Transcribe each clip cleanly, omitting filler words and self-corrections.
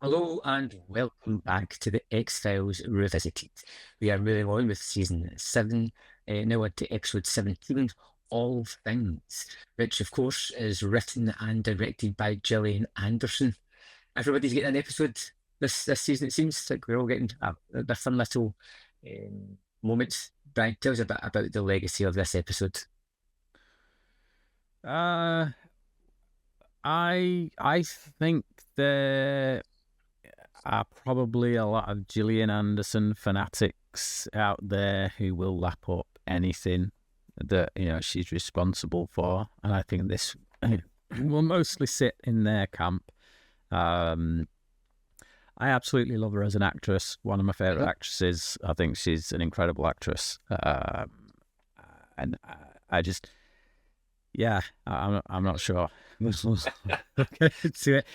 Hello and welcome back to the X-Files Revisited. We are moving on with season 7, now on to episode 17, All Things, which of course is written and directed by Gillian Anderson. Everybody's getting an episode this season. It seems like we're all getting a fun little moments. Brian, tell us a bit about the legacy of this episode. I think there are probably a lot of Gillian Anderson fanatics out there who will lap up anything that she's responsible for, and I think this will mostly sit in their camp. I absolutely love her as an actress. One of my favorite actresses. I think she's an incredible actress, and I just. Yeah, I'm not sure. Okay, to it.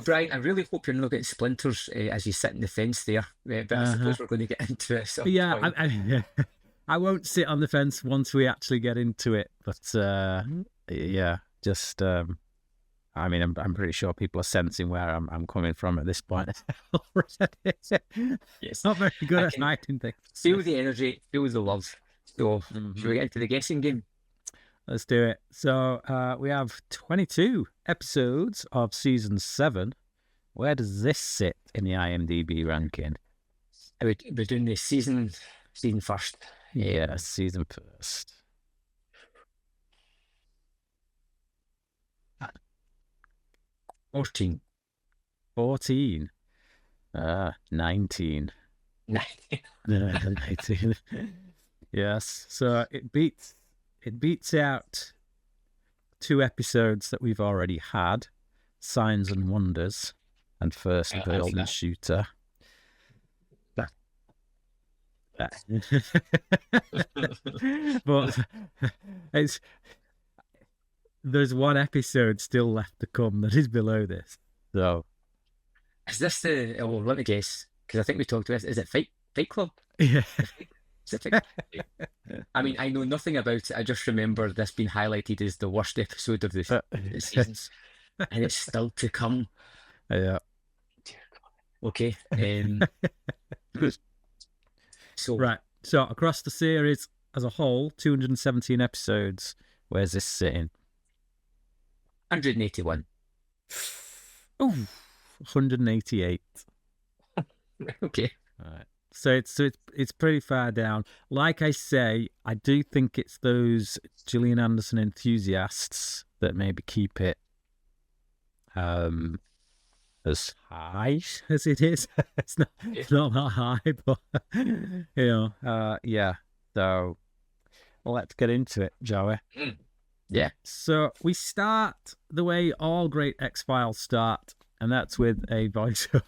Brian, I really hope you're not getting splinters as you sit in the fence there. But I suppose we're going to get into it. I won't sit on the fence once we actually get into it. But I'm pretty sure people are sensing where I'm coming from at this point. Yes, not very good at writing things. Feel the energy, feel the love. So, should we get into the guessing game? Let's do it. So, we have 22 episodes of season 7. Where does this sit in the IMDb ranking? We're doing the season first. Yeah, season first. 14. 19. 19. Yes, so it beats out 2 episodes that we've already had, Signs and Wonders and First Person Shooter. But there's one episode still left to come that is below this. So is this let me guess, because I think we talked about it. Is it Fight Club? Yeah. I mean, I know nothing about it. I just remember this being highlighted as the worst episode of the seasons, and it's still to come. Yeah. Dear God. Okay. So across the series as a whole, 217 episodes. Where's this sitting? 181. Oh, 188. Okay. All right. So it's pretty far down. Like I say, I do think it's those Gillian Anderson enthusiasts that maybe keep it as high as it is. It's not that high, but yeah. So let's get into it, Joey. Yeah. So we start the way all great X-Files start, and that's with a voiceover.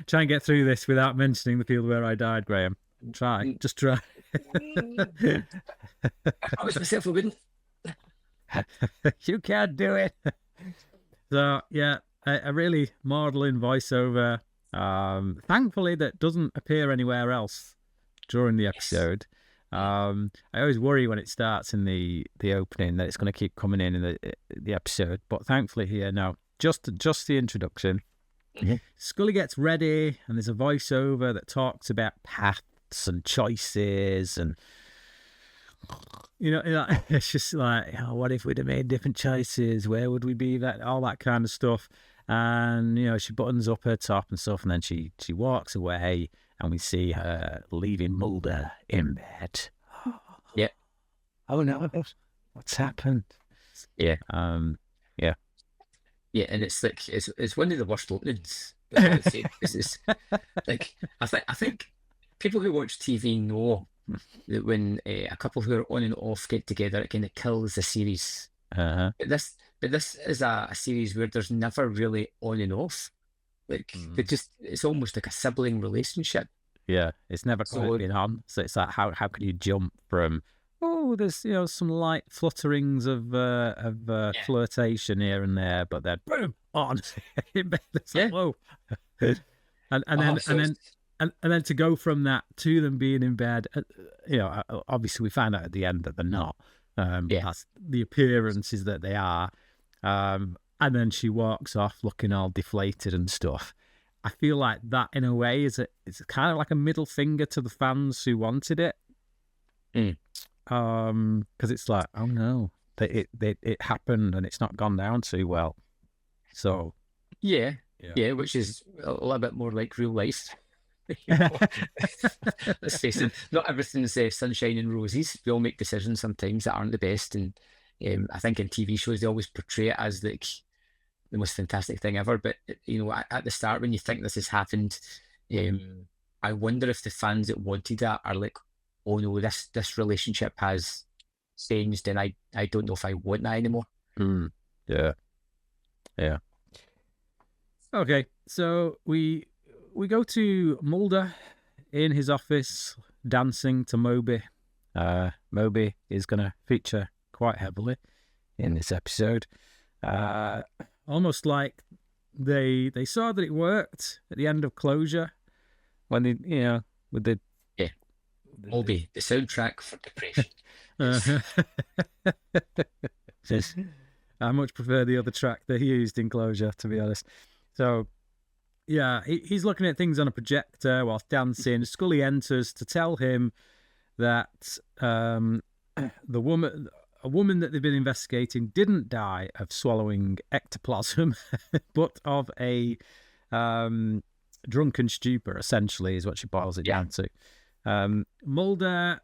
Try and get through this without mentioning the field where I died, Graham. Just try. I was myself, I wouldn't. You can't do it. So yeah, a really maudlin voiceover. Thankfully, that doesn't appear anywhere else during the episode. I always worry when it starts in the opening that it's going to keep coming in the episode, but thankfully here, no. Just the introduction. Mm-hmm. Scully gets ready, and there's a voiceover that talks about paths and choices, and it's just like, what if we'd have made different choices? Where would we be? That all that kind of stuff. And she buttons up her top and stuff, and then she walks away, and we see her leaving Mulder in bed. Yeah. Oh no! What's happened? Yeah. Yeah. Yeah, and it's like it's one of the worst openings. It's like I think people who watch TV know that when a couple who are on and off get together, it kind of kills the series. Uh-huh. But this is a series where there's never really on and off. Like it's almost like a sibling relationship. Yeah, it's never quite been on. So it's like how can you jump from there's some light flutterings of flirtation here and there, but then boom on. It's like, whoa. and then to go from that to them being in bed, obviously we find out at the end that they're not. That's the appearance is that they are. And then she walks off looking all deflated and stuff. I feel like that, in a way, it's kind of like a middle finger to the fans who wanted it. Because it's like, oh no, it happened and it's not gone down too well. So yeah, which is a little bit more like real life. Let's face it, not everything's sunshine and roses. We all make decisions sometimes that aren't the best, and I think in TV shows they always portray it as like the most fantastic thing ever. But at the start, when you think this has happened, I wonder if the fans that wanted that are like, oh no, this relationship has changed, and I don't know if I want that anymore. Yeah. Okay, so we go to Mulder in his office dancing to Moby. Moby is going to feature quite heavily in this episode. Almost like they saw that it worked at the end of Closure when they, with the Moby, the soundtrack for depression. I much prefer the other track they used in Closure, to be honest. So, yeah, he's looking at things on a projector whilst dancing. Scully enters to tell him that a woman that they've been investigating didn't die of swallowing ectoplasm, but of a drunken stupor, essentially, is what she boils it down to. Mulder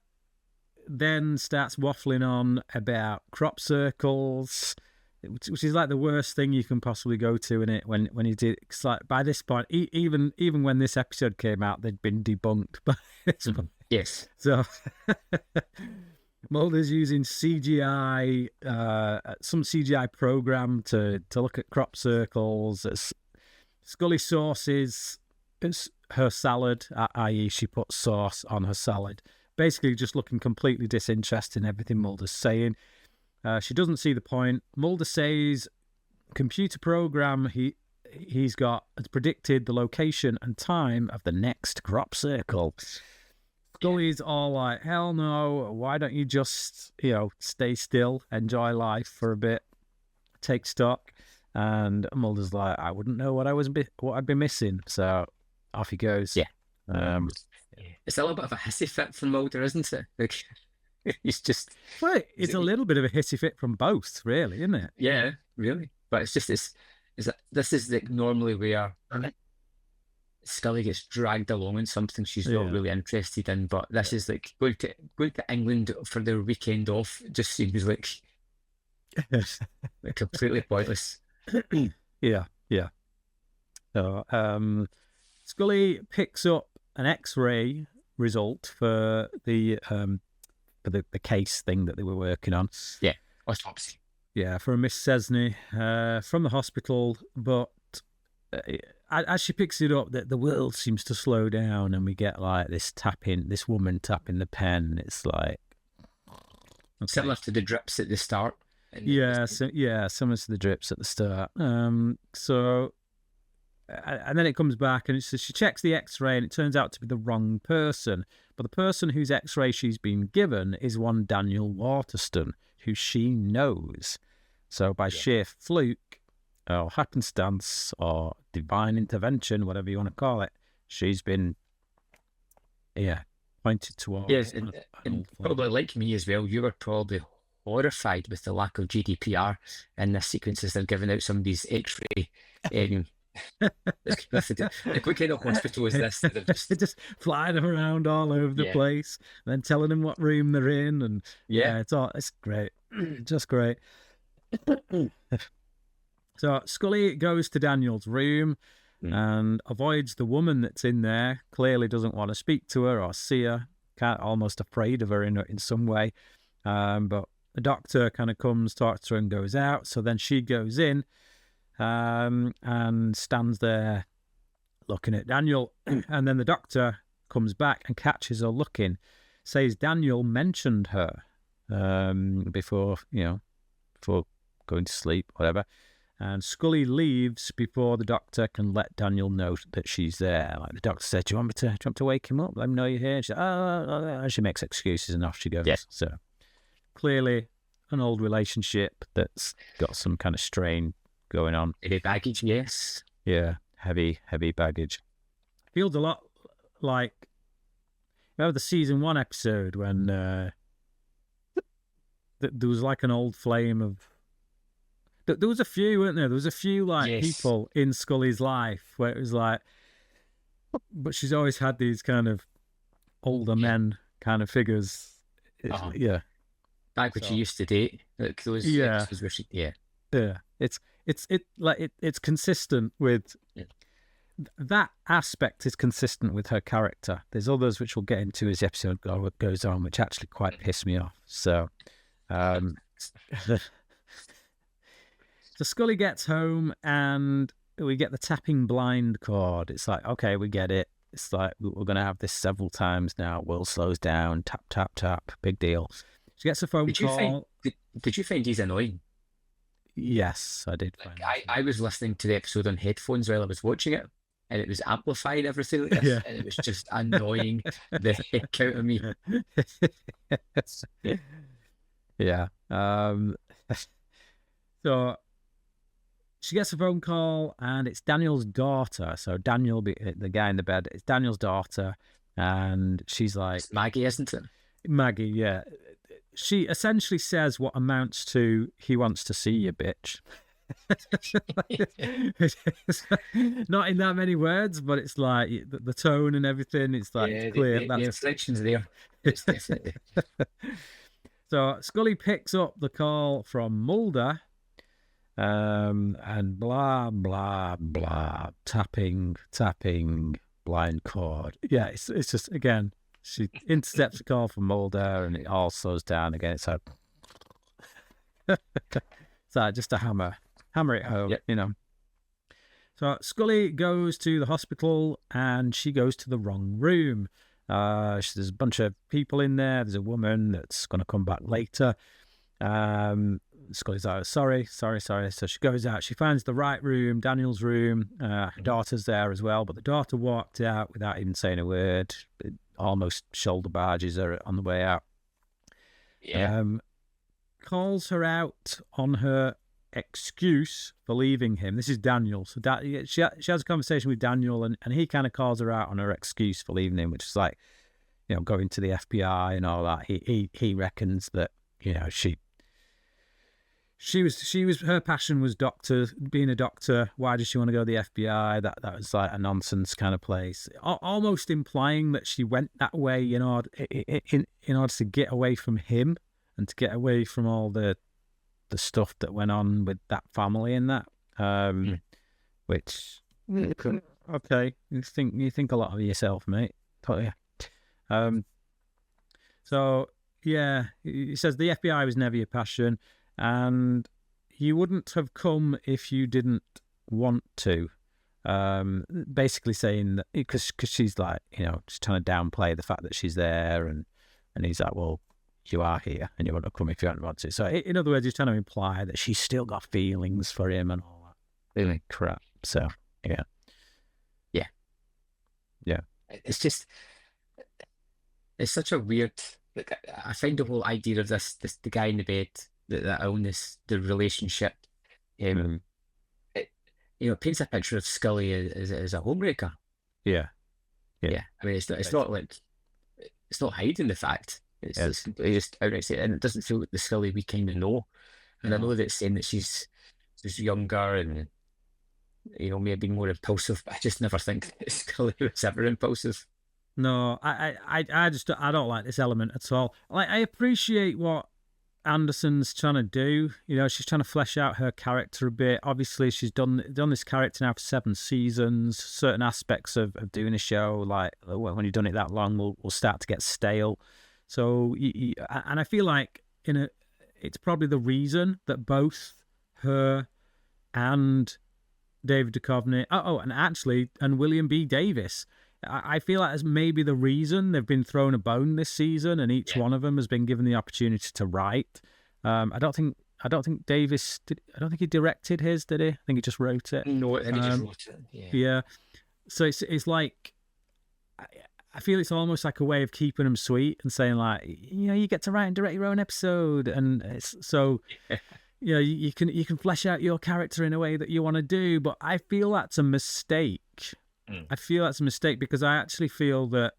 then starts waffling on about crop circles, which is like the worst thing you can possibly go to in it. When you did, it's like by this point, even when this episode came out, they'd been debunked by this point. Yes. So Mulder's using CGI, some CGI program to look at crop circles. Scully sauces her salad, i.e. she puts sauce on her salad. Basically just looking completely disinterested in everything Mulder's saying. She doesn't see the point. Mulder says computer program he's got has predicted the location and time of the next crop circle. Scully's all like, hell no, why don't you just, stay still, enjoy life for a bit, take stock. And Mulder's like, I wouldn't know what I'd be missing. So off he goes. Yeah. It's a little bit of a hissy fit from Mulder, isn't it? Like, he's just... Well, it's a little bit of a hissy fit from both, really, isn't it? Yeah, really. But it's just this is like normally where Scully gets dragged along in something she's not really interested in, but this is like going to England for their weekend off just seems like completely pointless. Yeah. So, Scully picks up an X-ray result for the case thing that they were working on. Yeah, autopsy. Yeah, for Miss Cesney from the hospital, but as she picks it up, the world seems to slow down, and we get like this woman tapping the pen. It's like similar to the drips at the start. Similar to the drips at the start. And then it comes back, and she checks the X-ray, and it turns out to be the wrong person. But the person whose X-ray she's been given is one Daniel Waterston, who she knows. So by sheer fluke, or happenstance, or divine intervention, whatever you want to call it, she's been, pointed towards. Yes, and probably like me as well, you were probably horrified with the lack of GDPR in this sequence as they're giving out somebody's X-ray. Like, what kind of hospital is this? They're just flying them around all over the place, and then telling them what room they're in, and it's great, just great. So Scully goes to Daniel's room and avoids the woman that's in there. Clearly doesn't want to speak to her or see her. Almost afraid of her in some way. But the doctor kind of comes, talks to her, and goes out. So then she goes in. And stands there looking at Daniel, and then the doctor comes back and catches her looking, says Daniel mentioned her before going to sleep, whatever, and Scully leaves before the doctor can let Daniel know that she's there. Like the doctor said, do you want to wake him up, let him know you're here? And she makes excuses and off she goes. Yeah. So clearly an old relationship that's got some kind of strain going on. Heavy baggage, yes. Yeah, heavy baggage. Feels a lot like, remember the season 1 episode when there was like an old flame of. There was a few, weren't there? There was a few people in Scully's life where it was like, but she's always had these kind of older men kind of figures. Yeah. Back when she used to date. Like those episodes where she, It's consistent with that aspect is consistent with her character. There's others which we'll get into as the episode goes on, which actually quite piss me off. So, so Scully gets home and we get the tapping blind chord. It's like, okay, we get it. It's like we're going to have this several times now. World slows down. Tap, tap, tap. Big deal. She gets a phone call. Did you find these annoying? Yes, I did. I was listening to the episode on headphones while I was watching it, and it was amplifying everything like this, and it was just annoying the heck out of me. Yeah. So she gets a phone call, and it's Daniel's daughter. So Daniel, the guy in the bed, it's Daniel's daughter, and she's like... It's Maggie, isn't it? Maggie, yeah. She essentially says what amounts to, he wants to see you, bitch. Not in that many words, but it's like the tone and everything. It's like it's clear. The inflection's there. It's definitely. So Scully picks up the call from Mulder, and blah, blah, blah, tapping, blind chord. Yeah, it's just, again, she intercepts the call from Mulder and it all slows down again. It's like, just a hammer it home, you know. So Scully goes to the hospital and she goes to the wrong room. There's a bunch of people in there. There's a woman that's going to come back later. Scully's like, sorry. So she goes out. She finds the right room, Daniel's room. Her daughter's there as well, but the daughter walked out without even saying a word. It almost shoulder barges her on the way out. Yeah. Calls her out on her excuse for leaving him. This is Daniel. So she has a conversation with Daniel, and he kind of calls her out on her excuse for leaving him, which is like, you know, going to the FBI and all that. He reckons that, you know, she was her passion was being a doctor. Why does she want to go to the FBI? That was like a nonsense kind of place. Almost implying that she went that way in order to get away from him and to get away from all the stuff that went on with that family and that. Which okay, you think a lot of yourself, mate. Totally. So yeah, he says the FBI was never your passion. And you wouldn't have come if you didn't want to. Basically saying that because she's like, you know, just trying to downplay the fact that she's there, and he's like, well, you are here and you want to come if you don't want to. So in other words, he's trying to imply that she's still got feelings for him and all that really crap. So yeah. It's just, it's such a weird. Like, I find the whole idea of the guy in the bed, that illness, the relationship, it, you know, paints a picture of Scully as a homebreaker. Yeah. I mean, it's not like, it's not hiding the fact. It's just outright saying, and it doesn't feel like the Scully we kind of know. And I know that it's saying that she's younger and, you know, maybe more impulsive, but I just never think that Scully was ever impulsive. No, I don't like this element at all. Like, I appreciate what Anderson's trying to do. You know, she's trying to flesh out her character a bit. Obviously, she's done this character now for 7 seasons. Certain aspects of doing a show, like when you've done it that long, will start to get stale. So, and I feel like it's probably the reason that both her and David Duchovny, and William B. Davis, I feel like that's maybe the reason they've been thrown a bone this season, and each one of them has been given the opportunity to write. I don't think Davis did. I don't think he directed his, did he? I think he just wrote it. No, I think he just wrote it. Yeah. So it's like, I feel it's almost like a way of keeping them sweet and saying like, you get to write and direct your own episode, and it's so. You can flesh out your character in a way that you want to do, but I feel that's a mistake. I feel that's a mistake because I actually feel that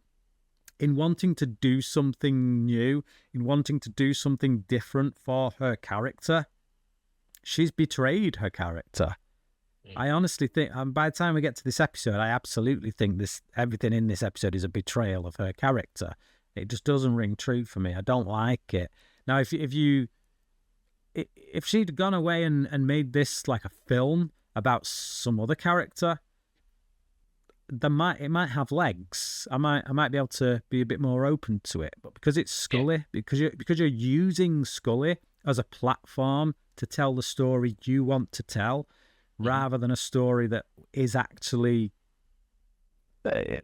in wanting to do something new, in wanting to do something different for her character, she's betrayed her character. I honestly think, by the time we get to this episode, I absolutely think everything in this episode is a betrayal of her character. It just doesn't ring true for me. I don't like it. Now, if she'd gone away and made this like a film about some other character, it might have legs. I might be able to be a bit more open to it. But because it's Scully, because you're using Scully as a platform to tell the story you want to tell, rather than a story that is actually I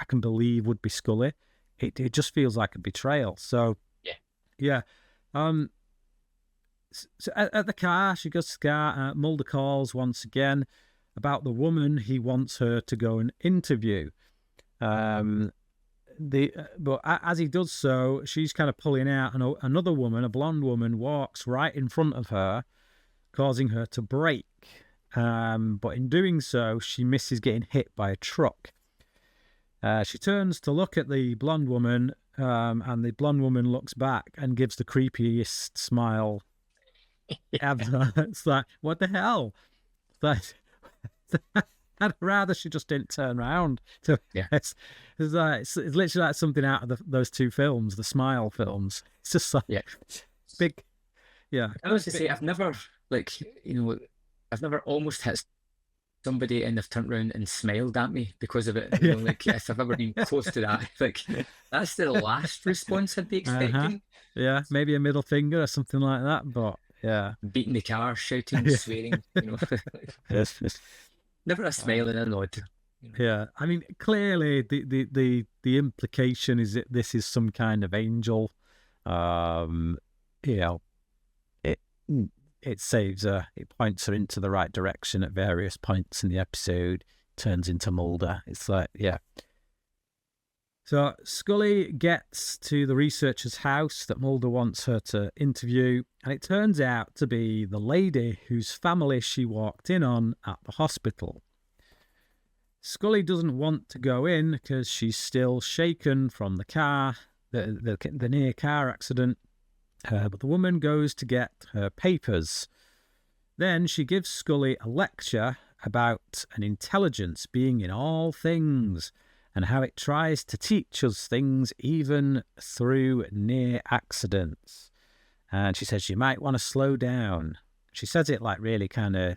can believe would be Scully, it just feels like a betrayal. So yeah. So at the car, she goes to the car. Mulder calls once again about the woman he wants her to go and interview. But as he does so, she's kind of pulling out, and another woman, a blonde woman, walks right in front of her, causing her to brake. But in doing so, she misses getting hit by a truck. She turns to look at the blonde woman, and the blonde woman looks back and gives the creepiest smile ever. It's like, what the hell? I'd rather she just didn't turn around. It's literally like something out of those two films, the Smile films. It's just like big. Yeah, I was to say, I've never almost hit somebody and they've turned around and smiled at me because of it. If I've ever been close to that, that's the last response I'd be expecting. Yeah, maybe a middle finger or something like that, but. Yeah, beating the car, shouting, swearing. Never a smile and a nod. Yeah, I mean, clearly the implication is that this is some kind of angel. It saves her. It points her into the right direction at various points in the episode. Turns into Mulder. It's like, yeah. So Scully gets to the researcher's house that Mulder wants her to interview, and it turns out to be the lady whose family she walked in on at the hospital. Scully doesn't want to go in because she's still shaken from the near car accident, but the woman goes to get her papers. Then she gives Scully a lecture about an intelligence being in all things, and how it tries to teach us things even through near accidents. And she says you might want to slow down. She says it like really kind of...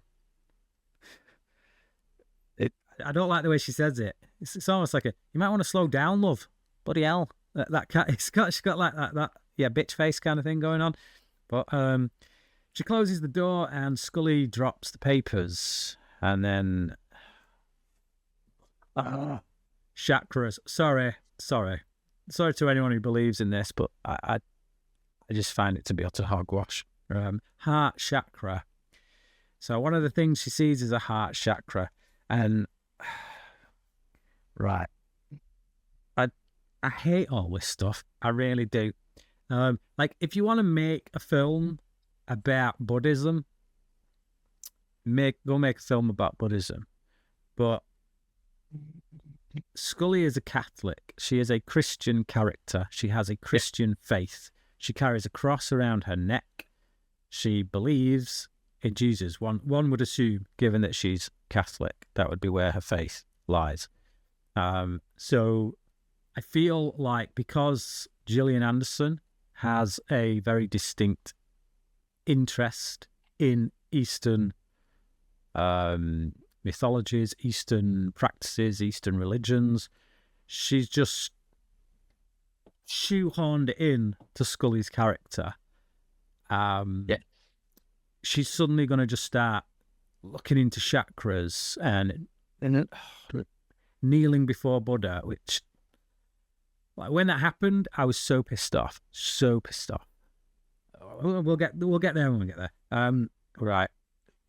I don't like the way she says it. It's almost like you might want to slow down, love. Bloody hell. That cat, she's got like that bitch face kind of thing going on. But she closes the door and Scully drops the papers. And then... chakras. Sorry to anyone who believes in this, but I just find it to be utter hogwash. Heart chakra. So one of the things she sees is a heart chakra, and right, I hate all this stuff. I really do. Like, if you want to make a film about Buddhism, go make a film about Buddhism, but Scully is a Catholic. She is a Christian character. She has a Christian faith. She carries a cross around her neck. She believes in Jesus. One would assume, given that she's Catholic, that would be where her faith lies. So I feel like because Gillian Anderson has a very distinct interest in Eastern mythologies, Eastern practices, Eastern religions, she's just shoehorned in to Scully's character. She's suddenly going to just start looking into chakras and kneeling before Buddha, which, like, when that happened, I was so pissed off. We'll get there when we get there. Right.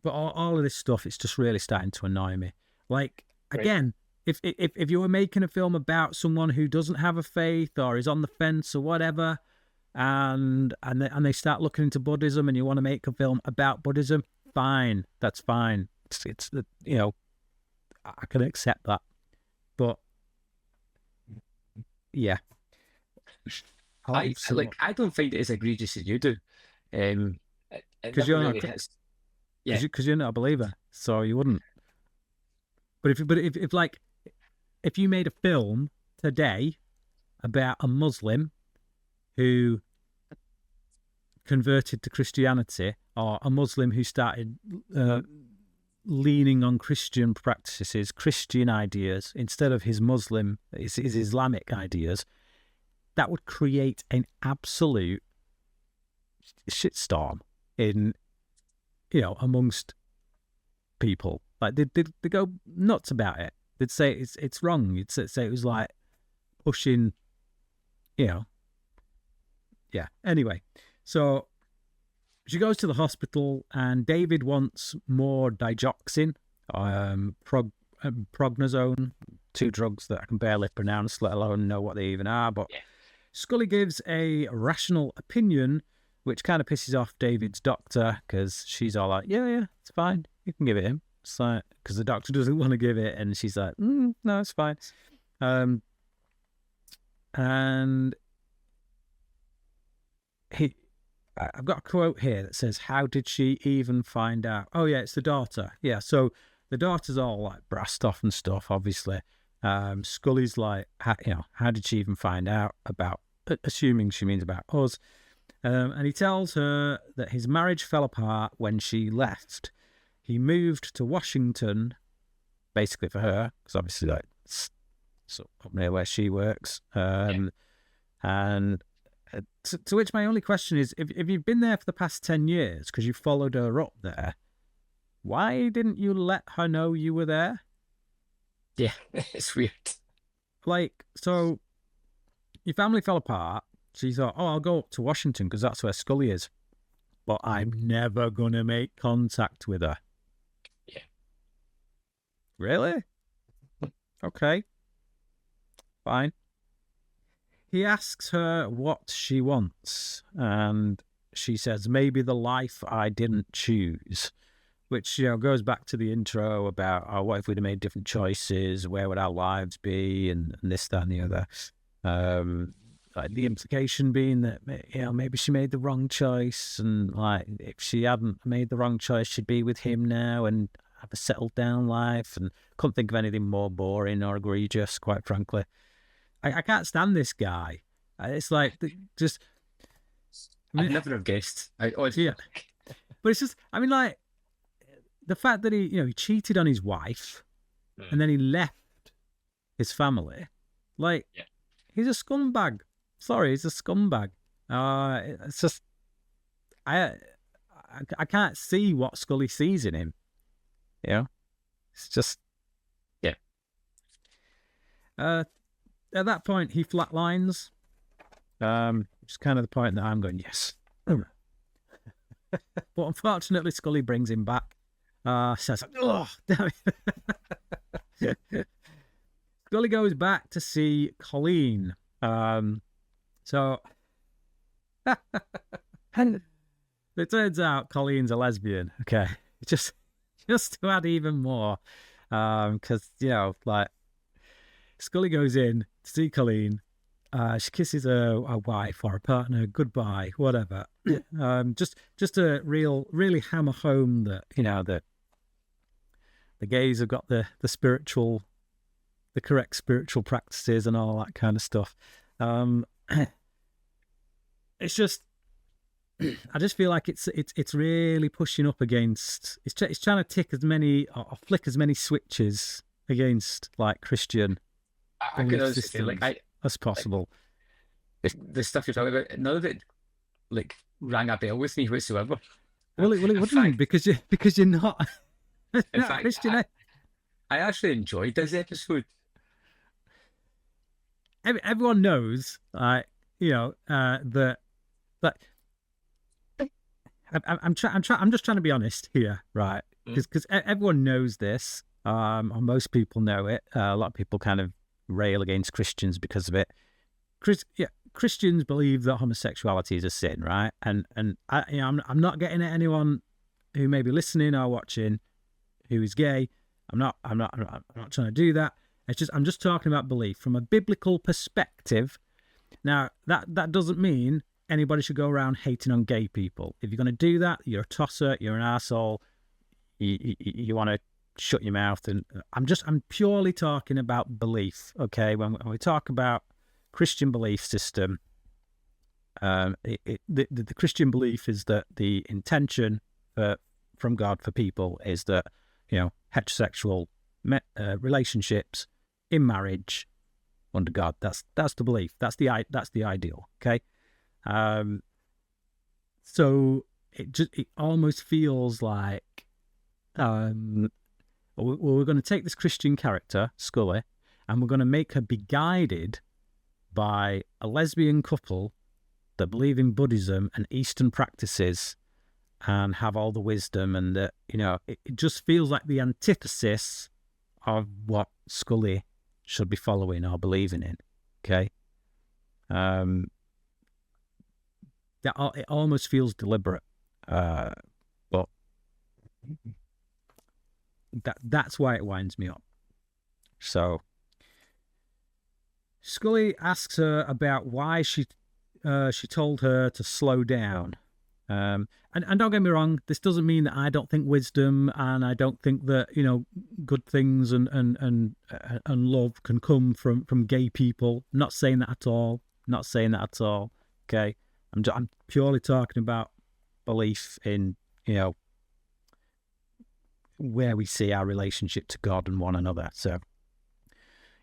But all of this stuff, it's just really starting to annoy me. Like, again, if you were making a film about someone who doesn't have a faith or is on the fence or whatever, and they start looking into Buddhism, and you want to make a film about Buddhism, fine, that's fine. It's you know, I can accept that, but yeah, I don't find it as egregious as you do, because you're not, because you're not a believer, so you wouldn't. But if you made a film today about a Muslim who converted to Christianity, or a Muslim who started leaning on Christian practices, Christian ideas, instead of his Islamic ideas, that would create an absolute shitstorm amongst people. Like they go nuts about it. They'd say it's wrong. You'd say it was like pushing, Yeah. Anyway, so she goes to the hospital, and David wants more digoxin, prognosone, two drugs that I can barely pronounce, let alone know what they even are. But Scully gives a rational opinion, which kind of pisses off David's doctor, because she's all like, yeah, it's fine, you can give it him. It's like, because the doctor doesn't want to give it, and she's like, no, it's fine. And I've got a quote here that says, how did she even find out? Oh, yeah, it's the daughter. Yeah, so the daughter's all like brassed off and stuff, obviously. Scully's like, how did she even find out about, assuming she means about us. And he tells her that his marriage fell apart when she left. He moved to Washington, basically for her, because obviously like, so up near where she works. And to which my only question is, if you've been there for the past 10 years, because you followed her up there, why didn't you let her know you were there? Yeah, it's weird. Like, so your family fell apart. She thought, I'll go up to Washington because that's where Scully is. But I'm never going to make contact with her. Yeah. Really? Okay. Fine. He asks her what she wants, and she says, maybe the life I didn't choose, which, goes back to the intro about, what if we'd have made different choices? Where would our lives be? And this, that, and the other. Like the implication being that, maybe she made the wrong choice, and like if she hadn't made the wrong choice, she'd be with him now and have a settled down life. And couldn't think of anything more boring or egregious, quite frankly. I can't stand this guy. It's like just. I'd never have guessed. But it's just, like the fact that he cheated on his wife, and then he left his family. Like, he's a scumbag. Sorry, he's a scumbag. It's just, I can't see what Scully sees in him. It's just, at that point, he flatlines. Which is kind of the point that I'm going, yes. But unfortunately, Scully brings him back. Says, oh, damn it. Scully goes back to see Colleen. So it turns out Colleen's a lesbian. Okay, just to add even more, because like Scully goes in to see Colleen. She kisses her wife or a partner goodbye, whatever. Just to really hammer home that that the gays have got the correct spiritual practices and all that kind of stuff. It's just, I just feel like it's really pushing up against. It's trying to tick as many or flick as many switches against like Christian systems as possible. The stuff you're talking about, none of it like rang a bell with me whatsoever. Well, it wouldn't, because you're not. In fact, Christian. I actually enjoyed this episode. Everyone knows, that I'm just trying to be honest here, right? Because everyone knows this. and most people know it. A lot of people kind of rail against Christians because of it. Christians believe that homosexuality is a sin, right? And I'm not getting at anyone who may be listening or watching who is gay. I'm not trying to do that. I'm just talking about belief from a biblical perspective. Now, that doesn't mean anybody should go around hating on gay people. If you're going to do that, you're a tosser, you're an arsehole, you want to shut your mouth. And I'm purely talking about belief, okay? When we talk about Christian belief system, the Christian belief is that the intention from God for people is that, heterosexual relationships in marriage under God. That's the belief. That's the ideal. Okay. So it almost feels like we're going to take this Christian character, Scully, and we're going to make her be guided by a lesbian couple that believe in Buddhism and Eastern practices and have all the wisdom, and that, it just feels like the antithesis of what Scully should be following or believing in. Okay. It almost feels deliberate, but that's why it winds me up. So Scully asks her about why she told her to slow down. And don't get me wrong, this doesn't mean that I don't think wisdom and I don't think that, good things and love can come from gay people. I'm not saying that at all. Okay. I'm purely talking about belief in, where we see our relationship to God and one another. So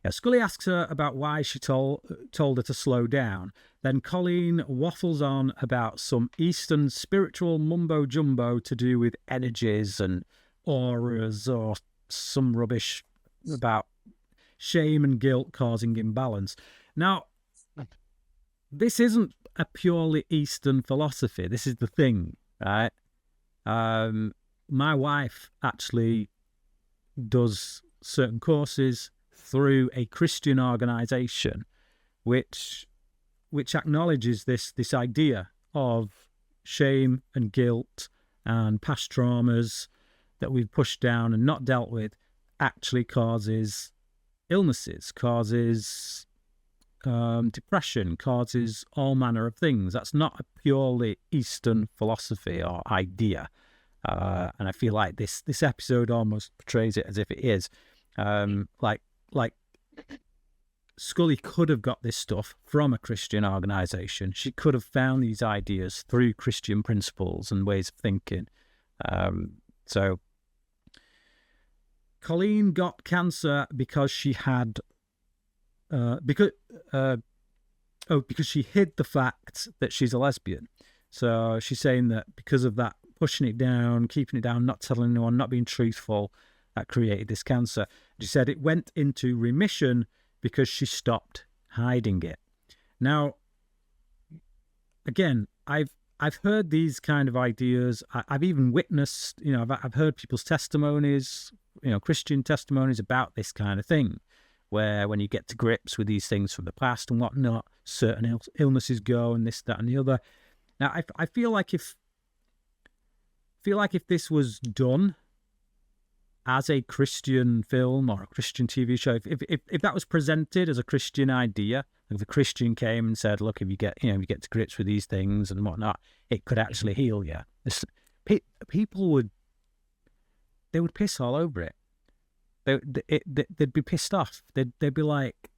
Scully asks her about why she told her to slow down. Then Colleen waffles on about some Eastern spiritual mumbo-jumbo to do with energies and auras or some rubbish about shame and guilt causing imbalance. Now, this isn't a purely Eastern philosophy. This is the thing, right? My wife actually does certain courses through a Christian organisation which acknowledges this idea of shame and guilt and past traumas that we've pushed down and not dealt with actually causes illnesses, causes depression, causes all manner of things. That's not a purely Eastern philosophy or idea. And I feel like this episode almost portrays it as if it is. Like Scully could have got this stuff from a Christian organisation. She could have found these ideas through Christian principles and ways of thinking. So Colleen got cancer because she had because she hid the fact that she's a lesbian. So she's saying that because of that, pushing it down, keeping it down, not telling anyone, not being truthful, that created this cancer. She said it went into remission because she stopped hiding it. Now, again, I've heard these kind of ideas. I've even witnessed, I've heard people's testimonies, Christian testimonies about this kind of thing, where when you get to grips with these things from the past and whatnot, certain illnesses go and this, that, and the other. Now, I feel like if this was done as a Christian film or a Christian TV show, if that was presented as a Christian idea, if a Christian came and said, look, if you get to grips with these things and whatnot, it could actually heal you. People would piss all over it. They'd be pissed off. They'd be like,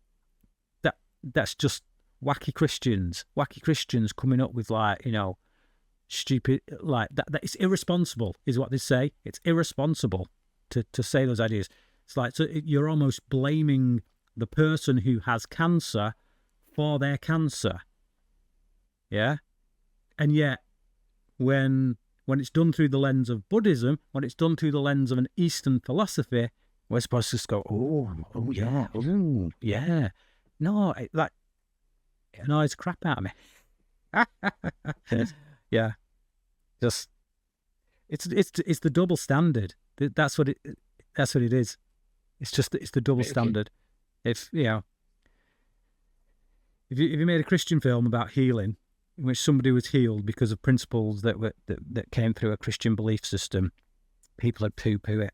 that's just wacky Christians coming up with stupid, like that. It's irresponsible, is what they say. It's irresponsible to say those ideas. It's like, so you're almost blaming the person who has cancer for their cancer. Yeah? And yet, when it's done through the lens of Buddhism, when it's done through the lens of an Eastern philosophy, we're supposed to just go, oh yeah, ooh, yeah. No, it annoys crap out of me. Yeah. Just, it's the double standard. That's what it is. It's the double standard. If you made a Christian film about healing, in which somebody was healed because of principles that came through a Christian belief system, people would poo-poo it.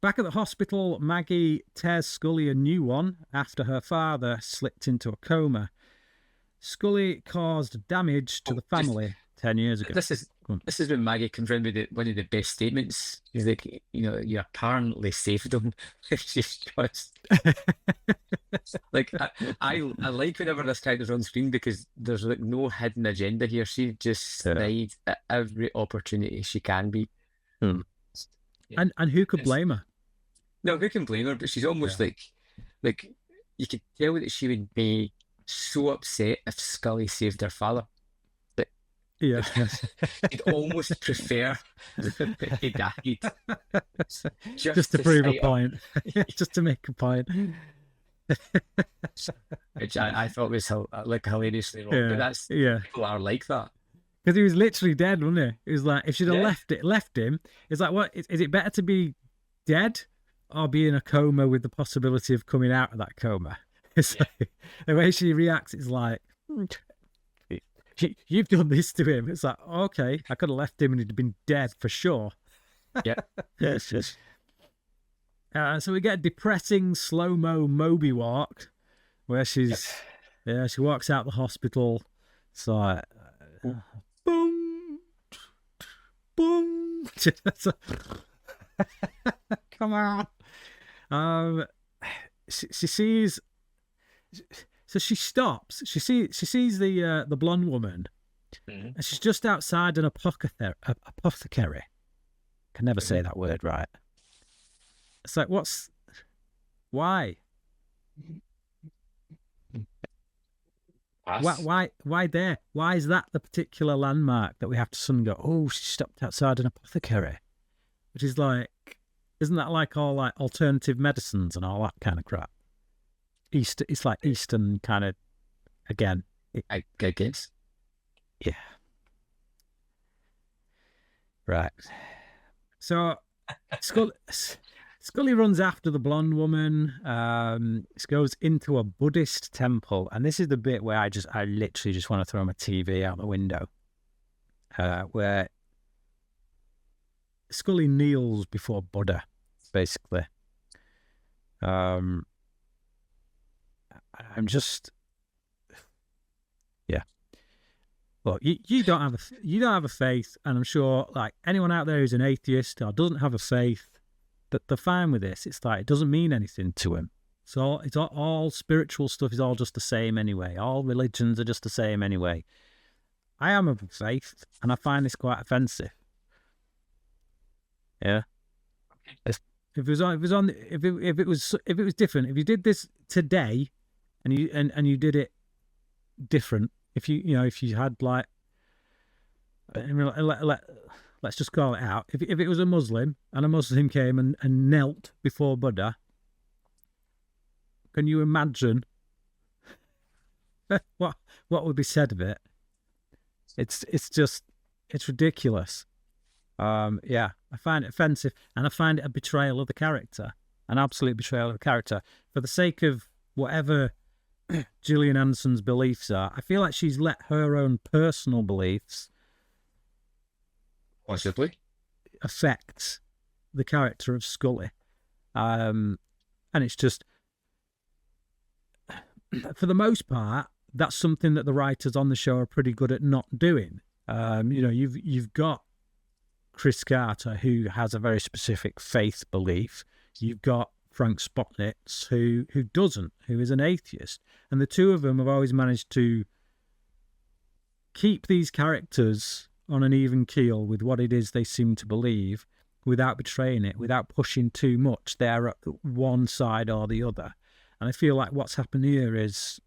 Back at the hospital, Maggie tears Scully a new one after her father slipped into a coma. Scully caused damage to the family 10 years ago. This is when Maggie comes round with one of the best statements. She's like, you apparently saved them. She's just like, I like whenever this character's on screen because there's like no hidden agenda here. She just sniped at every opportunity she can be. Yeah. And who could blame her? No, who can blame her? But she's almost like you could tell that she would be so upset if Scully saved her father. Yeah, She'd almost prefer that he died. Just to prove a point. Just to make a point. Which I thought was like hilariously wrong. But that's people are like that. Because he was literally dead, wasn't he? It was like, if she'd have left him, it's like, what is it better to be dead or be in a coma with the possibility of coming out of that coma? It's like, the way she reacts is like, you've done this to him. It's like, okay, I could have left him and he'd been dead for sure. Yeah. Yes. So we get a depressing slow-mo Moby walk where she walks out the hospital. It's like, boom, boom. Come on. She sees. So she stops. She sees the blonde woman, and she's just outside an apothecary. Can never say that word right. It's like, why? Why there? Why is that the particular landmark that we have to suddenly go, oh, she stopped outside an apothecary? Which is like, isn't that like all like alternative medicines and all that kind of crap? It's like Eastern kind of, again. I guess. Yeah. Right. So Scully runs after the blonde woman. She goes into a Buddhist temple, and this is the bit where I literally just want to throw my TV out the window. Where Scully kneels before Buddha, basically. I'm just, Look, you don't have a faith, and I'm sure like anyone out there who's an atheist or doesn't have a faith, that they're fine with this. It's like it doesn't mean anything to him. So it's all spiritual stuff is all just the same anyway. All religions are just the same anyway. I am of faith, and I find this quite offensive. Yeah. If it was different, if you did this today, and you did it different, if you had like, let's just call it out. If it was a Muslim and a Muslim came and knelt before Buddha, can you imagine what would be said of it? It's ridiculous. I find it offensive, and I find it a betrayal of the character, an absolute betrayal of the character. For the sake of whatever Gillian Anderson's beliefs are, I feel like she's let her own personal beliefs possibly affect the character of Scully. And it's just, for the most part, that's something that the writers on the show are pretty good at not doing. You've got Chris Carter, who has a very specific faith belief. You've got Frank Spotnitz, who doesn't, who is an atheist. And the two of them have always managed to keep these characters on an even keel with what it is they seem to believe, without betraying it, without pushing too much there at one side or the other. And I feel like what's happened here is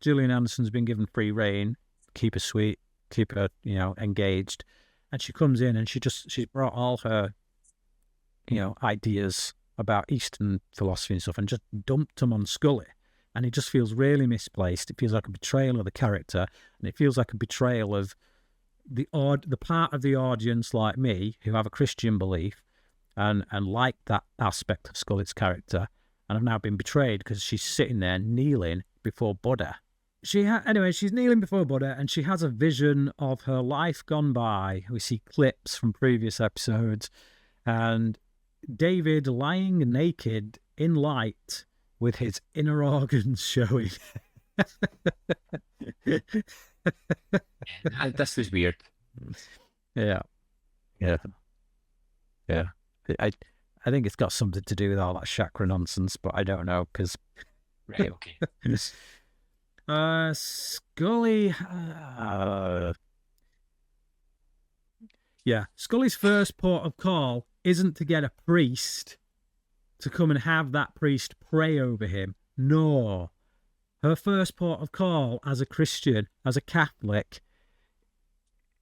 Gillian Anderson's been given free rein, keep her sweet, keep her, engaged. And she comes in and she's brought all her, ideas about Eastern philosophy and stuff and just dumped them on Scully. And it just feels really misplaced. It feels like a betrayal of the character, and it feels like a betrayal of the part of the audience like me who have a Christian belief and liked that aspect of Scully's character, and have now been betrayed because she's sitting there kneeling before Buddha. Anyway, she's kneeling before Buddha, and she has a vision of her life gone by. We see clips from previous episodes, and David lying naked in light with his inner organs showing. This was weird. Yeah. I think it's got something to do with all that chakra nonsense, but I don't know because. Right. Okay. Scully. Scully's first port of call isn't to get a priest to come and have that priest pray over him. No. Her first port of call as a Christian, as a Catholic,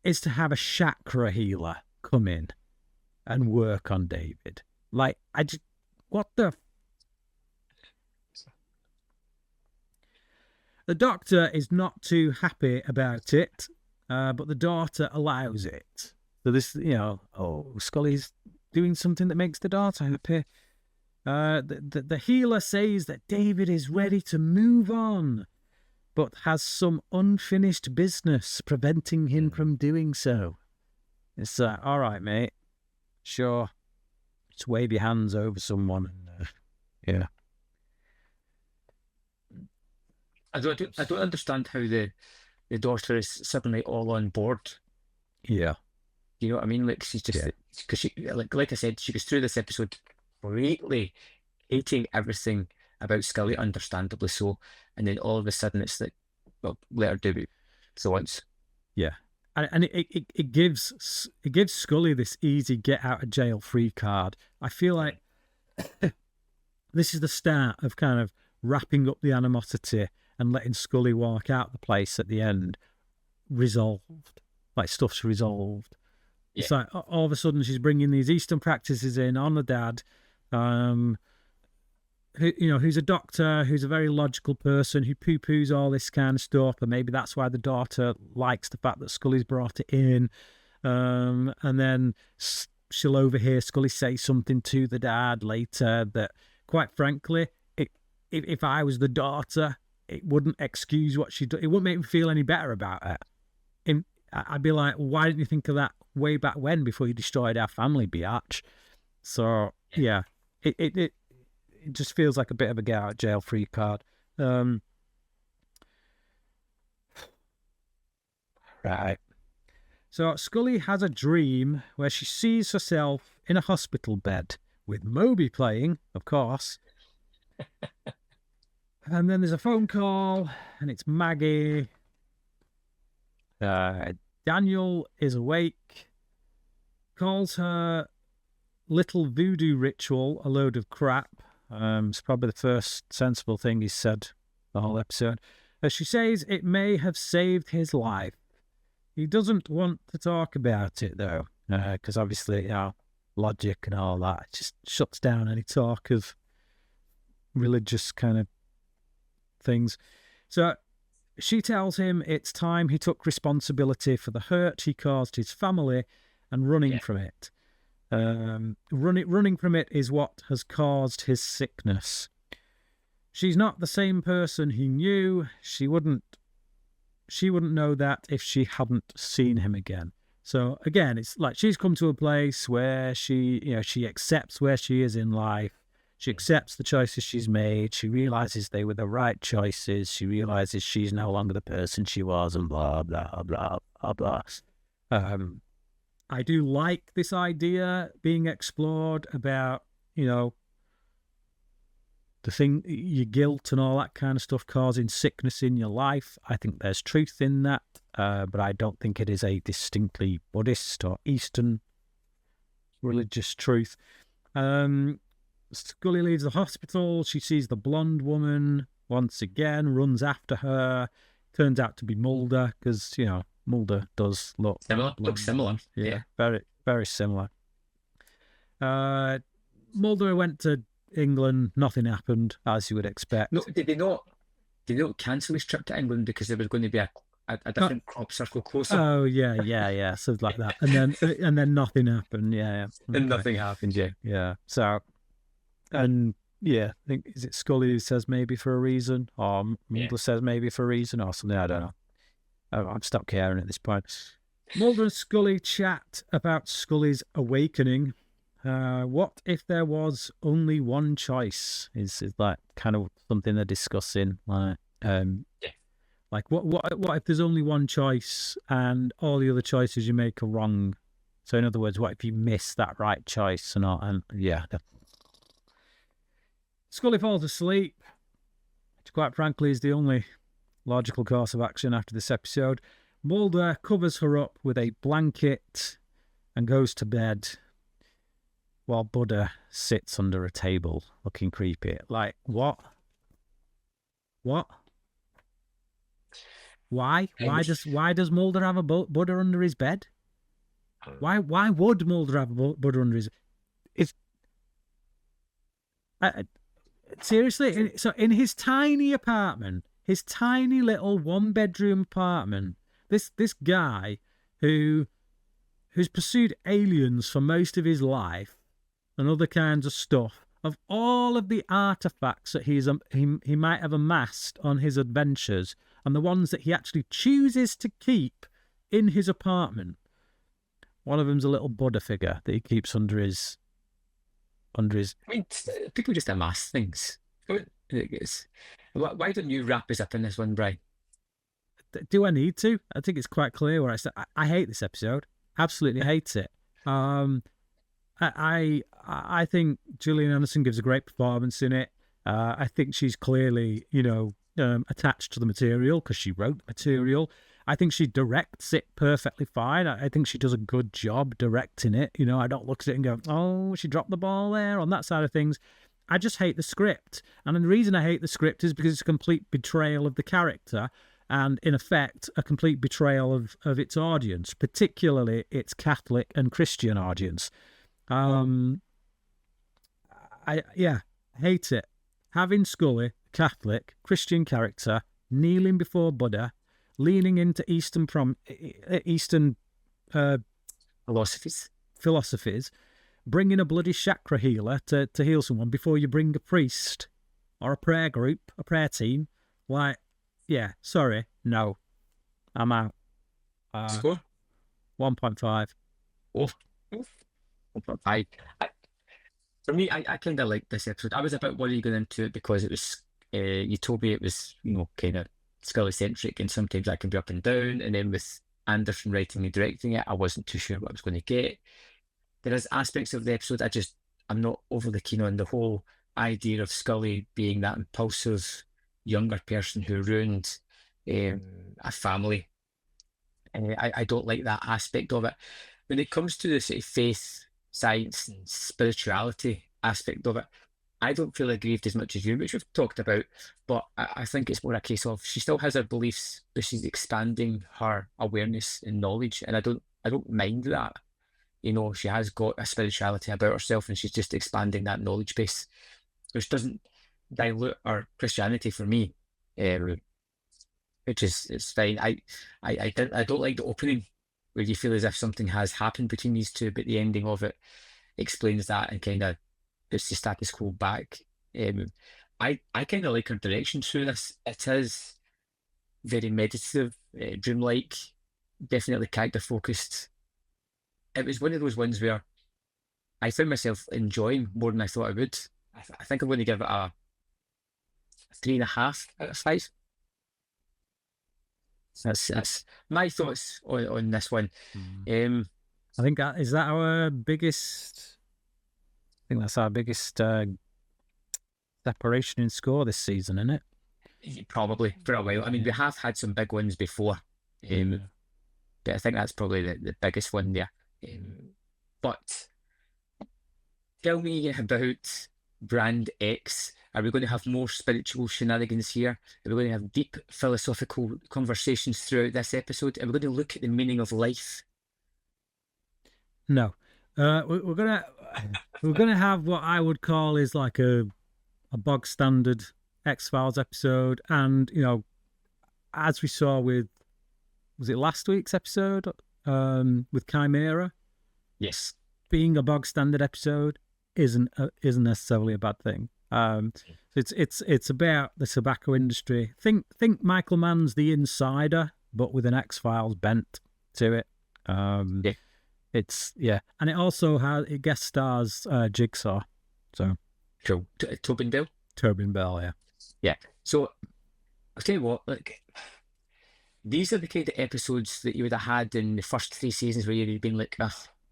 is to have a chakra healer come in and work on David. Like, what the... The doctor is not too happy about it, but the daughter allows it. So this, Scully's doing something that makes the daughter happy. The healer says that David is ready to move on, but has some unfinished business preventing him from doing so. It's all right, mate. Sure. Just wave your hands over someone. Yeah. I don't understand how the daughter is suddenly all on board. Yeah. You know what I mean? Like, she's just, because she, like I said, she goes through this episode greatly hating everything about Scully, understandably so, and then all of a sudden it's like, well, let her do it so once. Yeah. And it gives Scully this easy get out of jail free card. I feel like this is the start of kind of wrapping up the animosity and letting Scully walk out the place at the end resolved. Like, stuff's resolved. Yeah. It's like all of a sudden she's bringing these Eastern practices in on the dad, who's a doctor, who's a very logical person, who poo-poos all this kind of stuff, and maybe that's why the daughter likes the fact that Scully's brought it in. And then she'll overhear Scully say something to the dad later that, quite frankly, if I was the daughter, it wouldn't excuse what she did. It wouldn't make me feel any better about it. I'd be like, why didn't you think of that way back when, before you destroyed our family, biatch? So, yeah, it just feels like a bit of a get out of jail free card. Right. So Scully has a dream where she sees herself in a hospital bed with Moby playing, of course. And then there's a phone call, and it's Maggie. Daniel is awake, calls her little voodoo ritual a load of crap. It's probably the first sensible thing he's said the whole episode. As she says, it may have saved his life. He doesn't want to talk about it, though, because obviously, logic and all that just shuts down any talk of religious kind of things. So she tells him it's time he took responsibility for the hurt he caused his family and running from it. Running from it is what has caused his sickness. She's not the same person he knew. She wouldn't know that if she hadn't seen him again. So again, it's like she's come to a place where she accepts where she is in life. She accepts the choices she's made. She realizes they were the right choices. She realizes she's no longer the person she was, and blah, blah, blah, blah, blah. I do like this idea being explored about, the thing, your guilt and all that kind of stuff causing sickness in your life. I think there's truth in that, but I don't think it is a distinctly Buddhist or Eastern religious truth. Scully leaves the hospital. She sees the blonde woman once again, runs after her. Turns out to be Mulder, because, Mulder does look similar. Looks similar. Yeah, very, very similar. Mulder went to England. Nothing happened, as you would expect. No, did they not cancel his trip to England because there was going to be a a different crop circle closer, Oh yeah, something like that, and then nothing happened. Yeah, and okay. nothing happened. Yeah. Yeah. So, and yeah, I think, is it Scully who says maybe for a reason, or Mulder says maybe for a reason, or something? I don't know. I've stopped caring at this point. Mulder and Scully chat about Scully's awakening. What if there was only one choice? Is like kind of something they're discussing, like like what if there's only one choice and all the other choices you make are wrong? So in other words, what if you miss that right choice or not? And yeah, Scully falls asleep, which quite frankly is the only logical course of action after this episode. Mulder covers her up with a blanket and goes to bed, while Buddha sits under a table looking creepy. Like, what? What? Why? Why does Mulder have a Buddha under his bed? Why would Mulder have a Buddha under his? It's seriously. So in his tiny apartment, his tiny little 1-bedroom apartment, this guy who's pursued aliens for most of his life and other kinds of stuff, of all of the artifacts that he might have amassed on his adventures, and the ones that he actually chooses to keep in his apartment, one of them's a little Buddha figure that he keeps under his. I mean, people just amass things. Why don't you wrap us up in this one, Brian? Do I need to? I think it's quite clear where I said I hate this episode. Absolutely hate it. I think Gillian Anderson gives a great performance in it. I think she's clearly, attached to the material because she wrote the material. I think she directs it perfectly fine. I think she does a good job directing it. I don't look at it and go, oh, she dropped the ball there on that side of things. I just hate the script. And the reason I hate the script is because it's a complete betrayal of the character and, in effect, a complete betrayal of its audience, particularly its Catholic and Christian audience. I hate it. Having Scully, Catholic, Christian character, kneeling before Buddha, leaning into Eastern philosophies, bringing a bloody chakra healer to heal someone before you bring a priest or a prayer group, a prayer team. Like, yeah, sorry, no, I'm out. Score? 1.5. Oh, 1.5. For me, I kind of liked this episode. I was a bit worried going into it because it was, you told me it was, kind of Scully-centric, and sometimes that can be up and down. And then with Anderson writing and directing it, I wasn't too sure what I was going to get. There is aspects of the episode I'm not overly keen on. The whole idea of Scully being that impulsive younger person who ruined a family. I don't like that aspect of it. When it comes to the sort of faith, science, and spirituality aspect of it, I don't feel aggrieved as much as you, which we've talked about, but I think it's more a case of she still has her beliefs, but she's expanding her awareness and knowledge, and I don't mind that. She has got a spirituality about herself, and she's just expanding that knowledge base, which doesn't dilute her Christianity for me, which is it's fine. I don't like the opening where you feel as if something has happened between these two, but the ending of it explains that and kind of puts the status quo back. I kind of like her direction through this. It is very meditative, dreamlike, definitely character focused. It was one of those ones where I found myself enjoying more than I thought I would. I think I'm going to give it a 3.5 out of 5. That's my thoughts on this one. I think is that our biggest. I think that's our biggest separation in score this season, isn't it? Probably for a while. I mean, we have had some big ones before, but I think that's probably the biggest one there. But tell me about Brand X. Are we going to have more spiritual shenanigans here? Are we going to have deep philosophical conversations throughout this episode? Are we going to look at the meaning of life? No. We're gonna have what I would call is like a bog standard X-Files episode, and as we saw with was it last week's episode with Chimera? Yes. Being a bog standard episode isn't necessarily a bad thing. It's about the tobacco industry. Think Michael Mann's The Insider, but with an X-Files bent to it. Yeah. And it also it guest stars Jigsaw. So Cool. Tobin Bell. Yeah. Yeah. So I'll tell you what, like, these are the kind of episodes that you would have had in the first 3 seasons where you'd have been like, I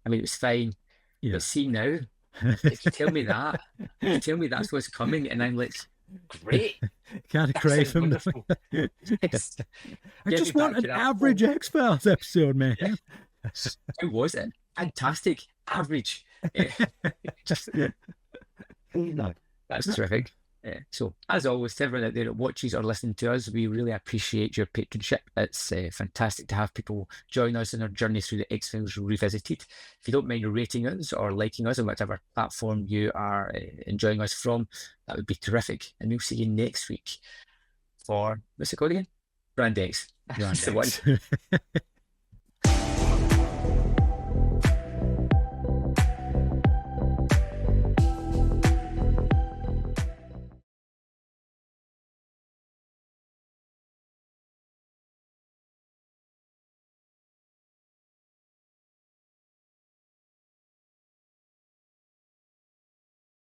mean, it was fine. Yeah. But see now, if you tell me that, you tell me that's what's coming, and I'm like, great. Kind of crave them. Yes. I just want an average X-Files episode, man. Yeah. How was it? Fantastic. Average. No, that's terrific. So, as always, to everyone out there that watches or listens to us, we really appreciate your patronship. It's fantastic to have people join us in our journey through the X-Files Revisited. If you don't mind rating us or liking us on whatever platform you are enjoying us from, that would be terrific. And we'll see you next week for, what's it called again? Brand X. That's the one.